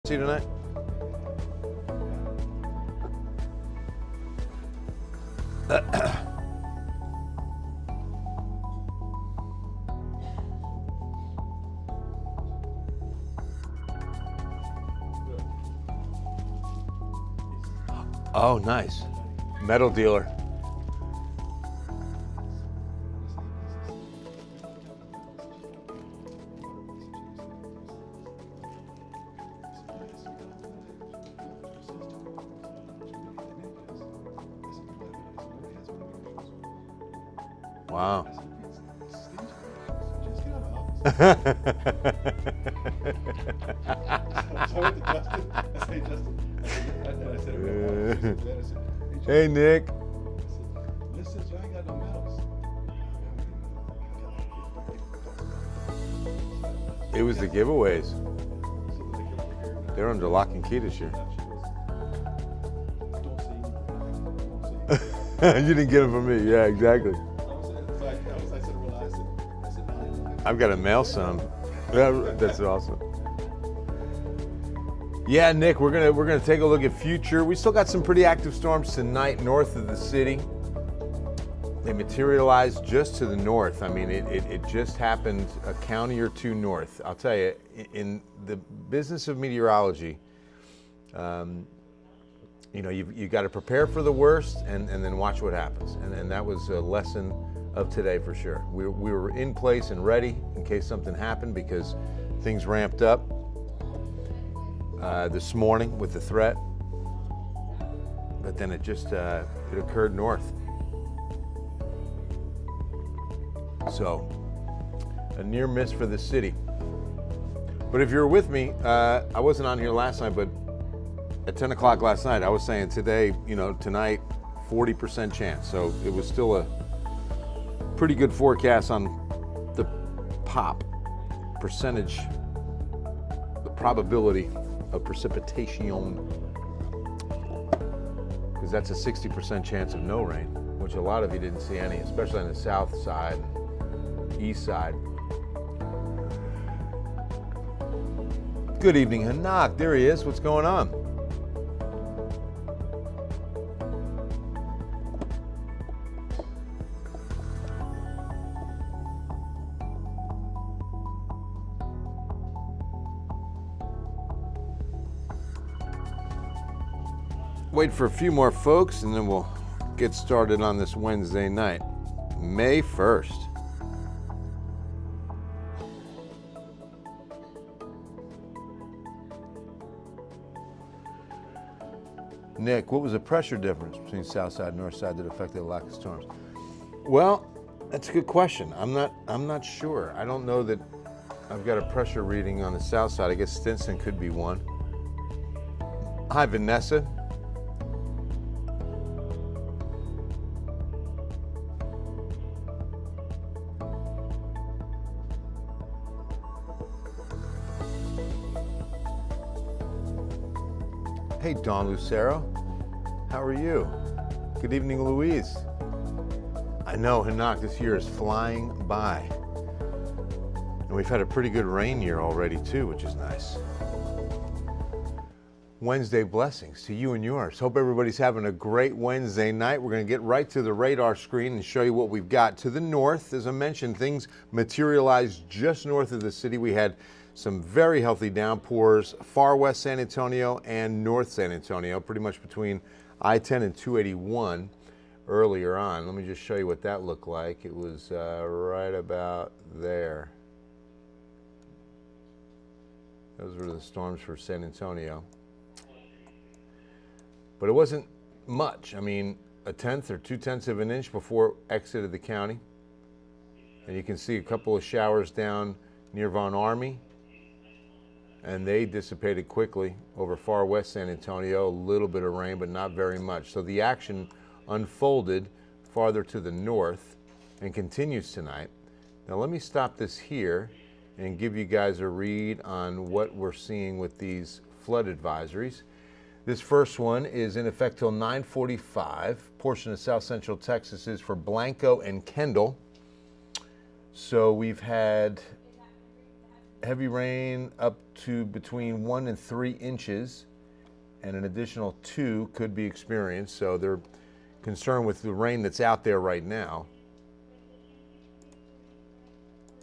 See you tonight. Oh, nice. Metal dealer. Wow. Hey, Nick. It was the giveaways. They're under lock and key this year. You didn't get them from me. Yeah, exactly. I've got to mail some. That's awesome. Yeah, Nick, we're gonna take a look at future. We still got some pretty active storms tonight north of the city. They materialized just to the north. I mean, it just happened a county or two north. I'll tell you, in the business of meteorology, you know, you've got to prepare for the worst and then watch what happens. And that was a lesson of today for sure. We were in place and ready in case something happened because things ramped up this morning with the threat. But then it just it occurred north. So a near miss for the city. But if you're with me, I wasn't on here last night, but at 10 o'clock last night, I was saying today, you know, tonight, 40% chance. So it was still a pretty good forecast on the pop percentage, the probability of precipitation, because that's a 60% chance of no rain, which a lot of you didn't see any, especially on the south side, east side. Good evening, Hanak. There he is. What's going on? Wait for a few more folks and then we'll get started on this Wednesday night, May 1st. Nick, what was the pressure difference between south side and north side that affected the lack of storms? Well, that's a good question. I'm not sure. I don't know that I've got a pressure reading on the south side. I guess Stinson could be one. Hi, Vanessa. Hey, Don Lucero. How are you? Good evening, Louise. I know, Hanak, this year is flying by. And we've had a pretty good rain year already, too, which is nice. Wednesday blessings to you and yours. Hope everybody's having a great Wednesday night. We're going to get right to the radar screen and show you what we've got. To the north, as I mentioned, things materialized just north of the city. We had some very healthy downpours, far west San Antonio and north San Antonio, pretty much between I-10 and 281 earlier on. Let me just show you what that looked like. It was right about there. Those were the storms for San Antonio. But it wasn't much. I mean, 1/10 or 2/10 of an inch before it exited the county. And you can see a couple of showers down near Von Army. And they dissipated quickly over far west San Antonio. A little bit of rain, but not very much. So the action unfolded farther to the north and continues tonight. Now let me stop this here and give you guys a read on what we're seeing with these flood advisories. This first one is in effect till 9:45. Portion of south central Texas is for Blanco and Kendall. So we've had heavy rain up to between 1 and 3 inches, and an additional 2 could be experienced. So they're concerned with the rain that's out there right now.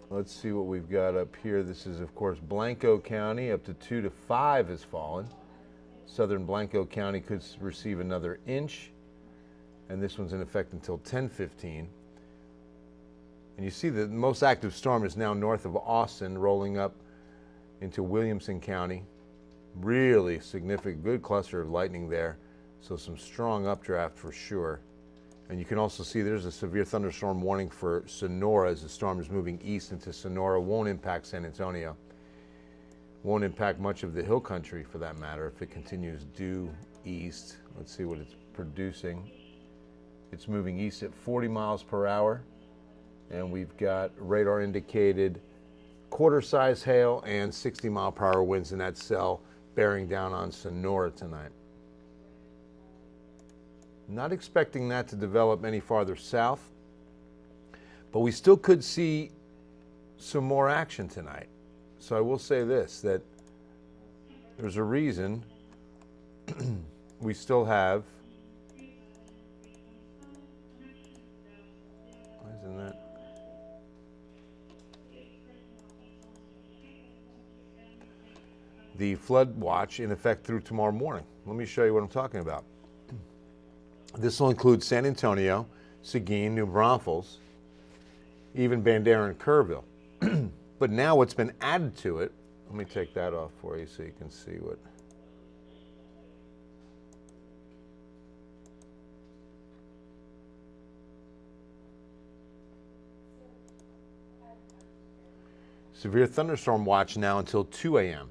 Let's see what we've got up here. This is, of course, Blanco County. Up to 2 to 5 has fallen. Southern Blanco County could receive another inch, and this one's in effect until 10:15. And you see the most active storm is now north of Austin, rolling up into Williamson County. Really significant, good cluster of lightning there. So some strong updraft for sure. And you can also see there's a severe thunderstorm warning for Sonora as the storm is moving east into Sonora. Won't impact San Antonio. Won't impact much of the hill country for that matter if it continues due east. Let's see what it's producing. It's moving east at 40 miles per hour. And we've got radar indicated quarter-size hail and 60-mile-per-hour winds in that cell bearing down on Sonora tonight. Not expecting that to develop any farther south, but we still could see some more action tonight. So I will say this, that there's a reason we still have, why isn't that? The flood watch in effect through tomorrow morning. Let me show you what I'm talking about. This will include San Antonio, Seguin, New Braunfels, even Bandera and Kerrville. But now what's been added to it, let me take that off for you so you can see what. Severe thunderstorm watch now until 2 a.m.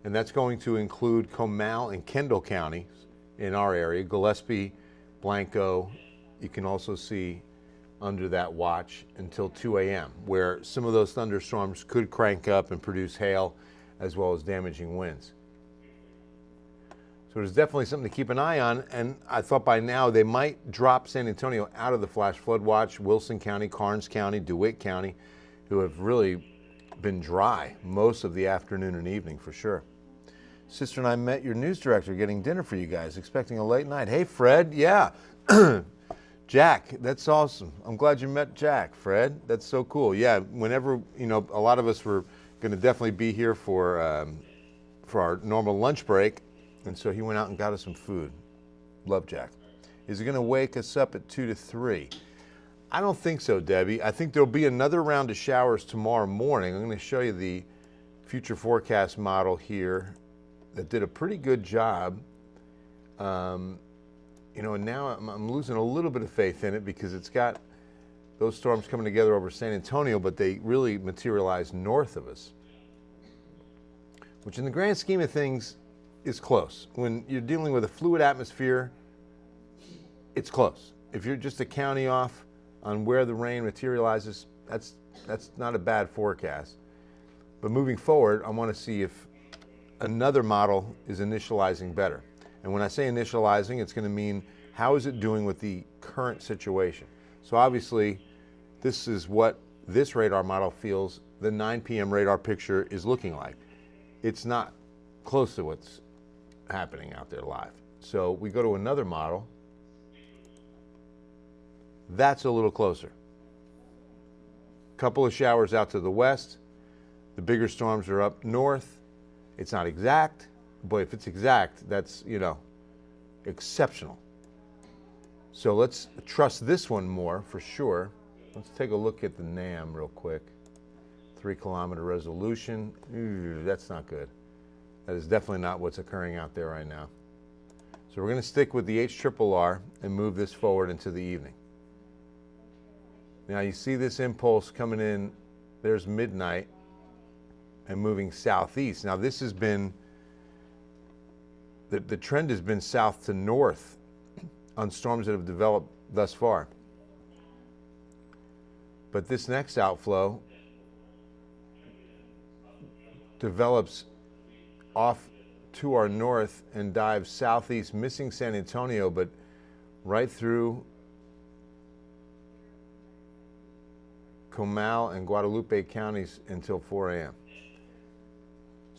And that's going to include Comal and Kendall counties in our area, Gillespie, Blanco. You can also see under that watch until 2 a.m., where some of those thunderstorms could crank up and produce hail as well as damaging winds. So there's definitely something to keep an eye on, and I thought by now they might drop San Antonio out of the flash flood watch. Wilson County, Karnes County, DeWitt County, who have really been dry most of the afternoon and evening for sure. Sister and I met your news director getting dinner for you guys, expecting a late night. Hey, Fred, yeah. Jack, that's awesome. I'm glad you met Jack, Fred. That's so cool. Yeah, whenever, you know, a lot of us were going to definitely be here for our normal lunch break, and so he went out and got us some food. Love Jack. Is he going to wake us up at 2 to 3? I don't think so, Debbie. I think there'll be another round of showers tomorrow morning. I'm going to show you the future forecast model here that did a pretty good job. You know, and now I'm losing a little bit of faith in it because it's got those storms coming together over San Antonio, but they really materialize north of us, which in the grand scheme of things is close. When you're dealing with a fluid atmosphere, it's close. If you're just a county off on where the rain materializes, that's not a bad forecast. But moving forward, I want to see if another model is initializing better. And when I say initializing, it's going to mean how is it doing with the current situation. So obviously, this is what this radar model feels the 9 p.m. radar picture is looking like. It's not close to what's happening out there live. So we go to another model. That's a little closer. Couple of showers out to the west. The bigger storms are up north. It's not exact. Boy, if it's exact, that's, you know, exceptional. So let's trust this one more for sure. Let's take a look at the NAM real quick. 3-kilometer resolution. Ooh, that's not good. That is definitely not what's occurring out there right now. So we're going to stick with the HRRR and move this forward into the evening. Now you see this impulse coming in, there's midnight, and moving southeast. Now this has been, the trend has been south to north on storms that have developed thus far. But this next outflow develops off to our north and dives southeast, missing San Antonio, but right through Comal and Guadalupe counties until 4 a.m.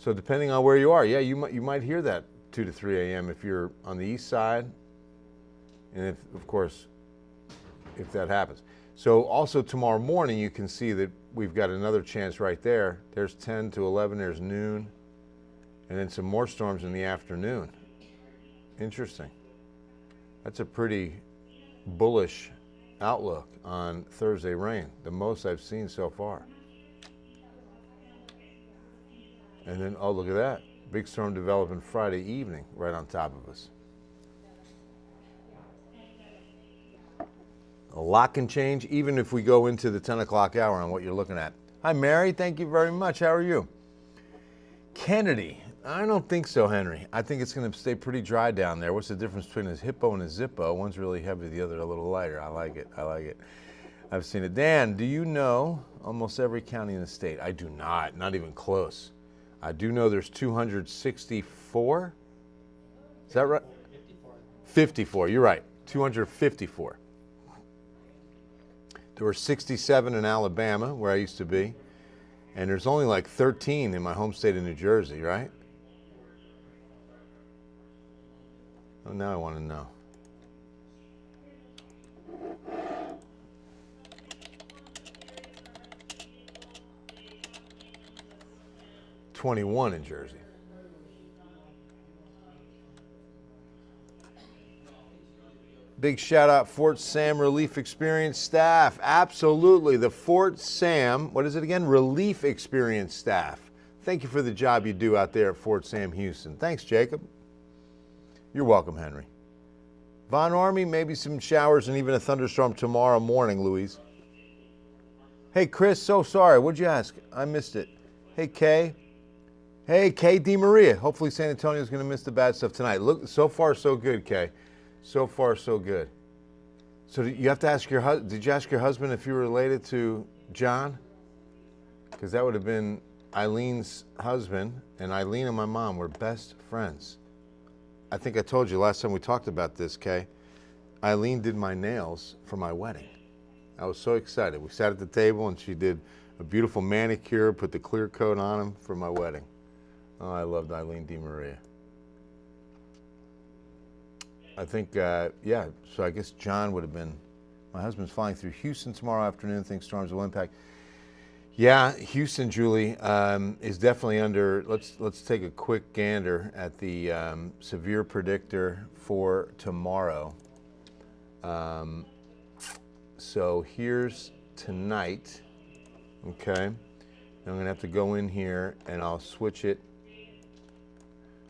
So depending on where you are, yeah, you might hear that 2 to 3 a.m. if you're on the east side, and if, of course, if that happens. So also tomorrow morning, you can see that we've got another chance right there. There's 10 to 11, there's noon, and then some more storms in the afternoon. Interesting. That's a pretty bullish outlook on Thursday rain, the most I've seen so far. And then, oh, look at that. Big storm developing Friday evening right on top of us. A lot can change even if we go into the 10 o'clock hour on what you're looking at. Hi, Mary. Thank you very much. How are you? Kennedy. I don't think so, Henry. I think it's going to stay pretty dry down there. What's the difference between a hippo and a zippo? One's really heavy, the other a little lighter. I like it. I like it. I've seen it. Dan, do you know almost every county in the state? I do not even close. I do know there's 264. Is that right? 54. You're right. 254. There were 67 in Alabama, where I used to be, and there's only like 13 in my home state of New Jersey, right? Oh, now I want to know. '21 in Jersey. Big shout out Fort Sam Relief Experience staff. Absolutely. The Fort Sam, what is it again? Relief Experience staff. Thank you for the job you do out there at Fort Sam Houston. Thanks, Jacob. You're welcome, Henry. Von Army, maybe some showers and even a thunderstorm tomorrow morning, Louise. Hey, Chris, so sorry. What'd you ask? I missed it. Hey, Kay. Hey, Kay DeMaria. Hopefully San Antonio's going to miss the bad stuff tonight. Look, so far, so good, Kay. So far, so good. So you have to ask your husband, did you ask your husband if you were related to John? Because that would have been Eileen's husband, and Eileen and my mom were best friends. I think I told you last time we talked about this, Kay. Eileen did my nails for my wedding. I was so excited. We sat at the table and she did a beautiful manicure, put the clear coat on them for my wedding. Oh, I loved Eileen DeMaria. I think, yeah, so I guess John would have been, my husband's flying through Houston tomorrow afternoon, thinks storms will impact. Yeah, Houston, Julie, is definitely under, let's take a quick gander at the severe predictor for tomorrow. So here's tonight, okay? I'm gonna have to go in here and I'll switch it.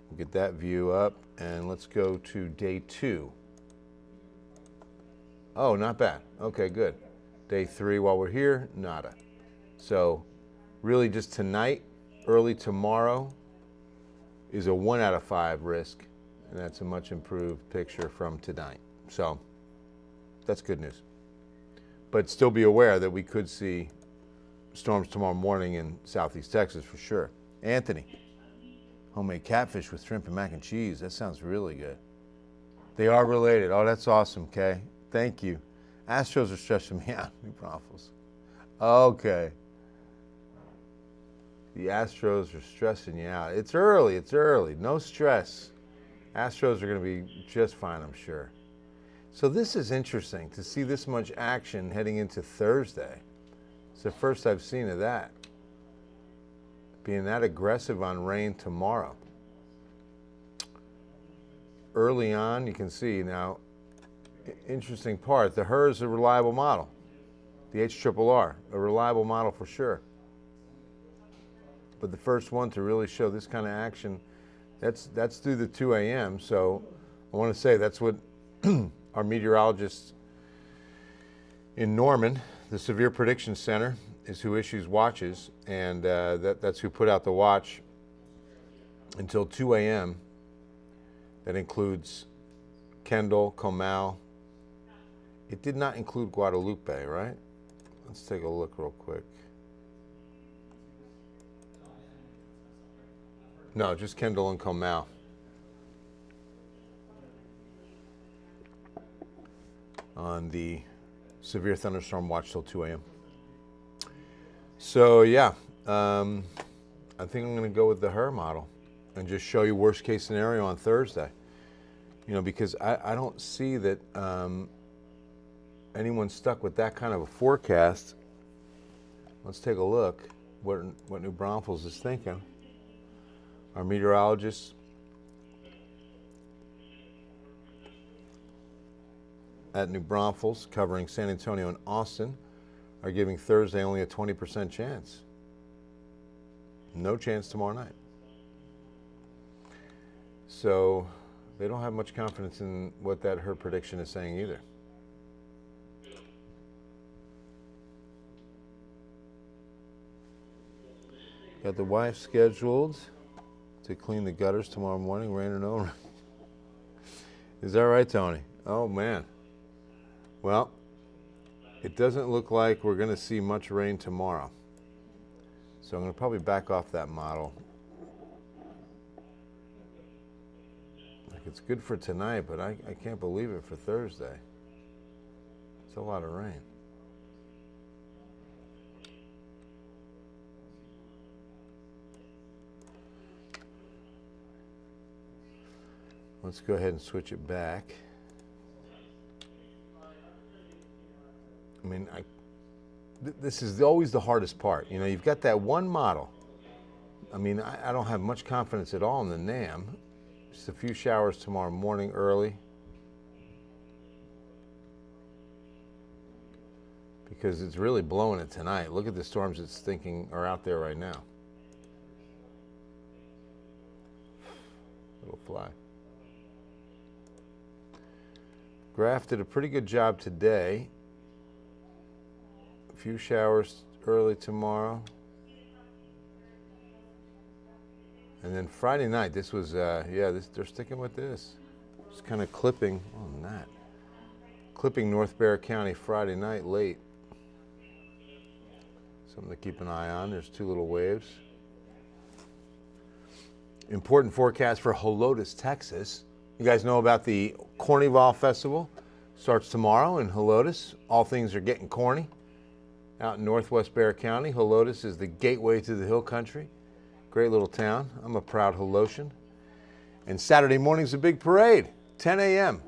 We'll get that view up. And let's go to day 2. Oh, not bad. Okay, good. Day 3 while we're here, nada. So really just tonight, early tomorrow, is a 1 out of 5 risk. And that's a much improved picture from tonight. So that's good news. But still be aware that we could see storms tomorrow morning in southeast Texas for sure. Anthony. Homemade catfish with shrimp and mac and cheese. That sounds really good. They are related. Oh, that's awesome, Kay. Thank you. Astros are stressing me out. New Braunfels. Okay. The Astros are stressing you out. It's early. It's early. No stress. Astros are going to be just fine, I'm sure. So this is interesting to see this much action heading into Thursday. It's the first I've seen of that. Being that aggressive on rain tomorrow. Early on, you can see now, interesting part, the HRRR is a reliable model. The HRRR, a reliable model for sure. But the first one to really show this kind of action, that's through the 2 a.m. So I want to say that's what our meteorologists in Norman, the Severe Prediction Center, is who issues watches, and that's who put out the watch until 2 a.m. That includes Kendall, Comal. It did not include Guadalupe, right? Let's take a look real quick. No, just Kendall and Comal. On the severe thunderstorm watch till 2 a.m. So yeah, I I think I'm going to go with the HER model and just show you worst case scenario on Thursday. You know, because I don't see that anyone's stuck with that kind of a forecast. Let's take a look what New Braunfels is thinking. Our meteorologists at New Braunfels, covering San Antonio and Austin, are giving Thursday only a 20% chance. No chance tomorrow night. So they don't have much confidence in what that HER prediction is saying either. Got the wife scheduled to clean the gutters tomorrow morning, rain or no rain. Is that right, Tony? Oh, man. Well, it doesn't look like we're going to see much rain tomorrow. So I'm going to probably back off that model. Like, it's good for tonight, but I can't believe it for Thursday. It's a lot of rain. Let's go ahead and switch it back. I mean, this is always the hardest part. You know, you've got that one model. I mean, I don't have much confidence at all in the NAM. Just a few showers tomorrow morning early. Because it's really blowing it tonight. Look at the storms it's thinking are out there right now. Little fly. Graph did a pretty good job today. A few showers early tomorrow. And then Friday night, this was, they're sticking with this. Just kind of clipping, clipping North Bexar County Friday night late. Something to keep an eye on. There's two little waves. Important forecast for Helotes, Texas. You guys know about the Cornyval Festival. Starts tomorrow in Helotes. All things are getting corny. Out in Northwest Bexar County, Helotes is the gateway to the hill country. Great little town. I'm a proud Helotian. And Saturday morning's a big parade, 10 a.m.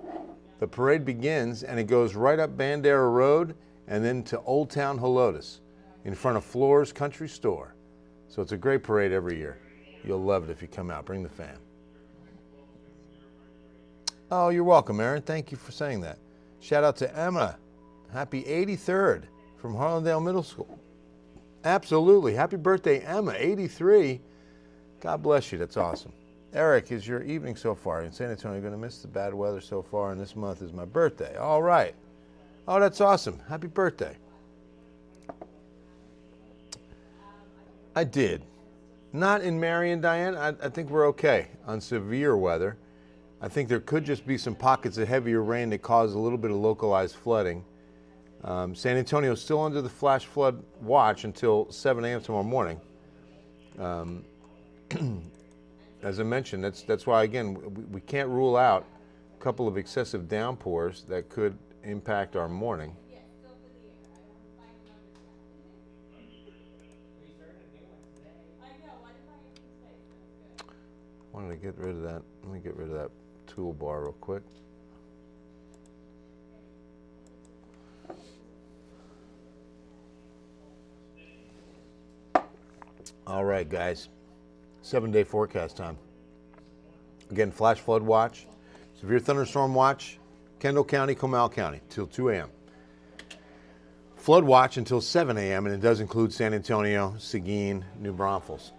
The parade begins and it goes right up Bandera Road and then to Old Town Helotes in front of Floor's Country Store. So it's a great parade every year. You'll love it if you come out. Bring the fam. Oh, you're welcome, Aaron. Thank you for saying that. Shout out to Emma. Happy 83rd from Harlandale Middle School. Absolutely. Happy birthday, Emma, 83. God bless you. That's awesome. Eric, is your evening so far in San Antonio going to miss the bad weather so far? And this month is my birthday. All right. Oh, that's awesome. Happy birthday. I did. Not in Marion, Diane. I think we're okay on severe weather. I think there could just be some pockets of heavier rain that cause a little bit of localized flooding. San Antonio is still under the flash flood watch until 7 a.m. tomorrow morning. As I mentioned, that's why, again, we can't rule out a couple of excessive downpours that could impact our morning. Wanted to get rid of that. Let me get rid of that toolbar real quick. All right, guys. 7-day forecast time. Again, flash flood watch, severe thunderstorm watch, Kendall County, Comal County, till 2 a.m. Flood watch until 7 a.m., and it does include San Antonio, Seguin, New Braunfels.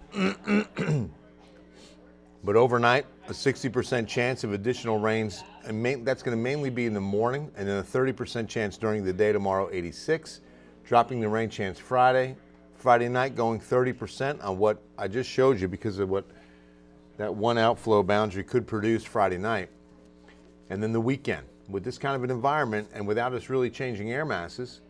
But overnight, a 60% chance of additional rains, and that's going to mainly be in the morning, and then a 30% chance during the day tomorrow, 86. Dropping the rain chance Friday night going 30% on what I just showed you because of what that one outflow boundary could produce Friday night. And then the weekend, with this kind of an environment and without us really changing air masses,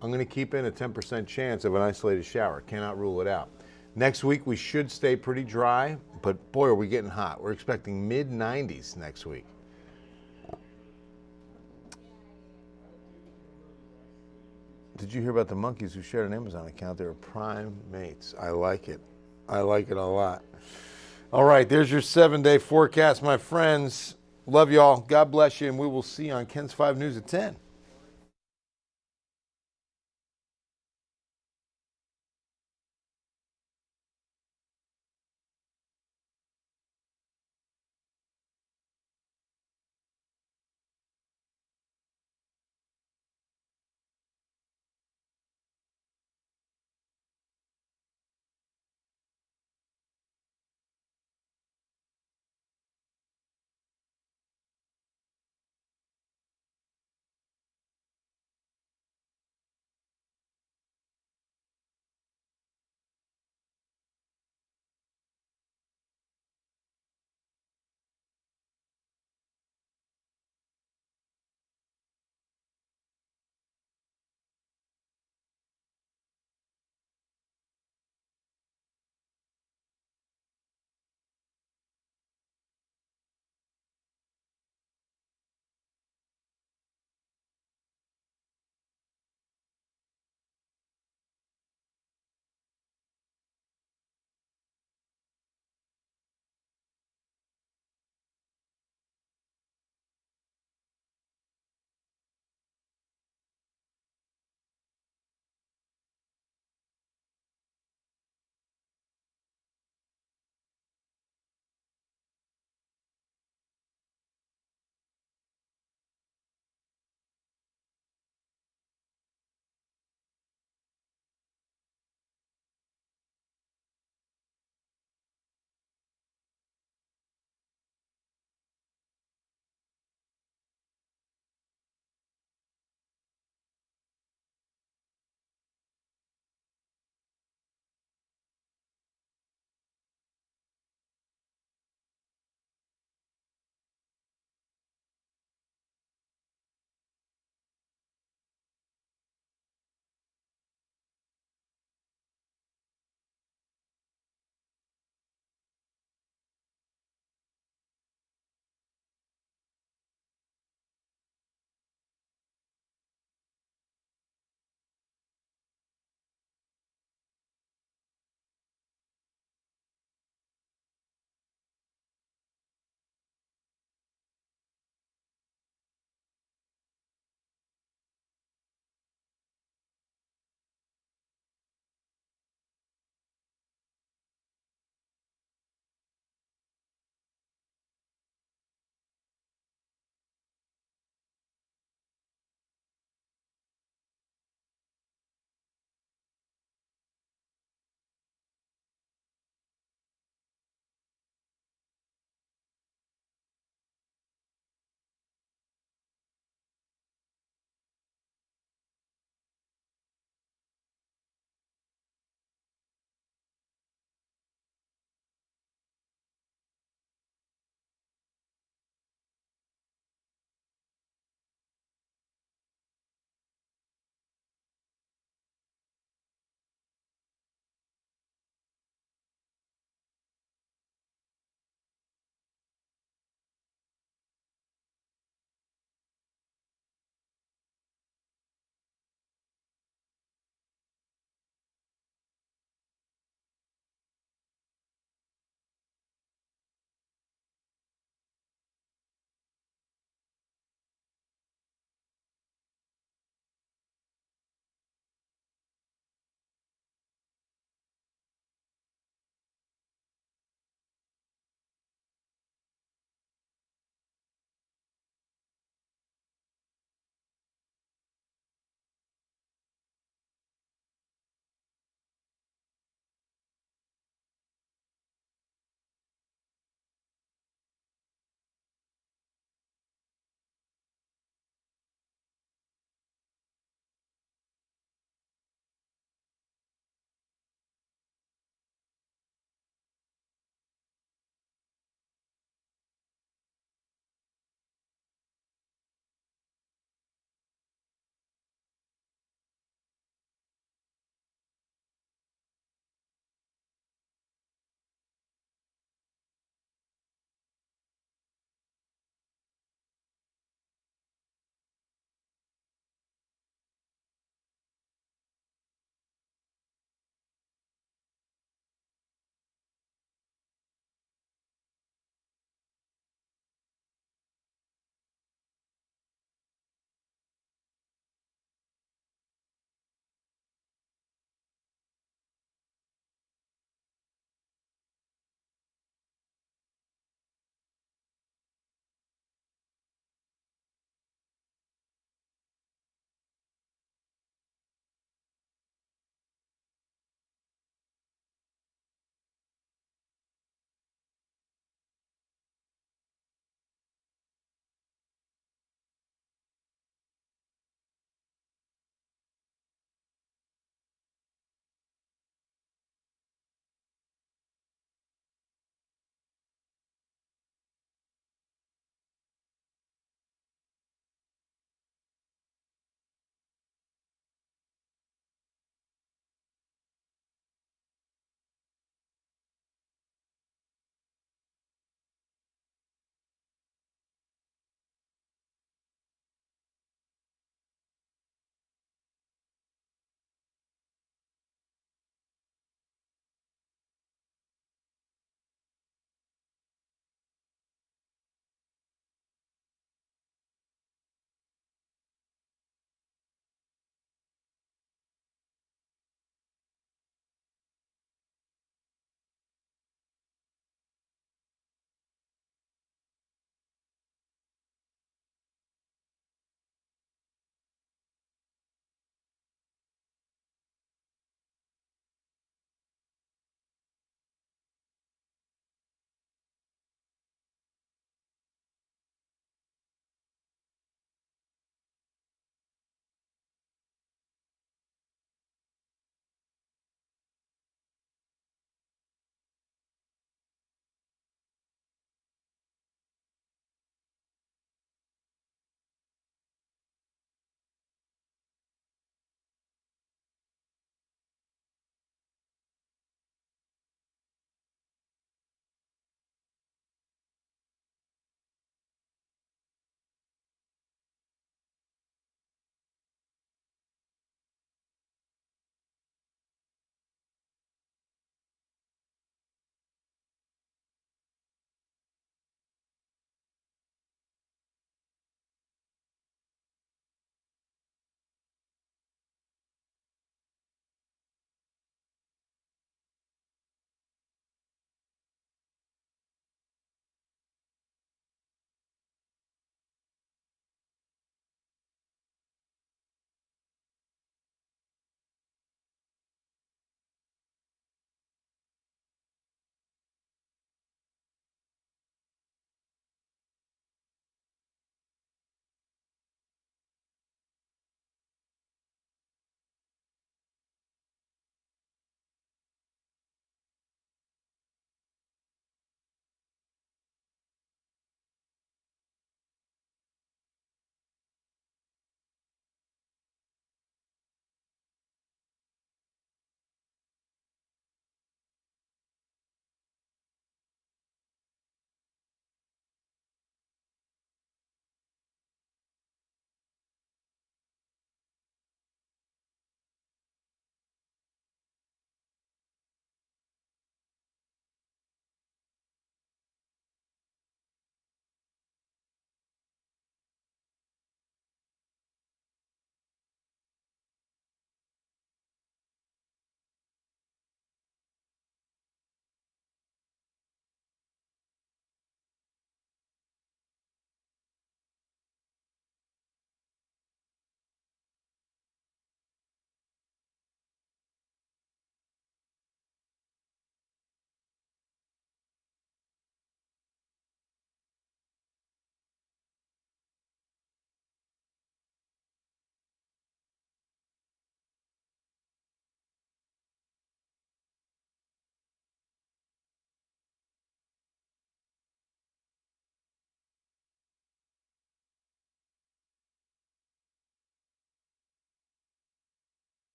I'm going to keep in a 10% chance of an isolated shower. Cannot rule it out. Next week, we should stay pretty dry, but boy, are we getting hot. We're expecting mid-90s next week. Did you hear about the monkeys who shared an Amazon account? They were prime mates. I like it. I like it a lot. All right, there's your 7-day forecast, my friends. Love y'all. God bless you, and we will see you on Ken's 5 News at 10.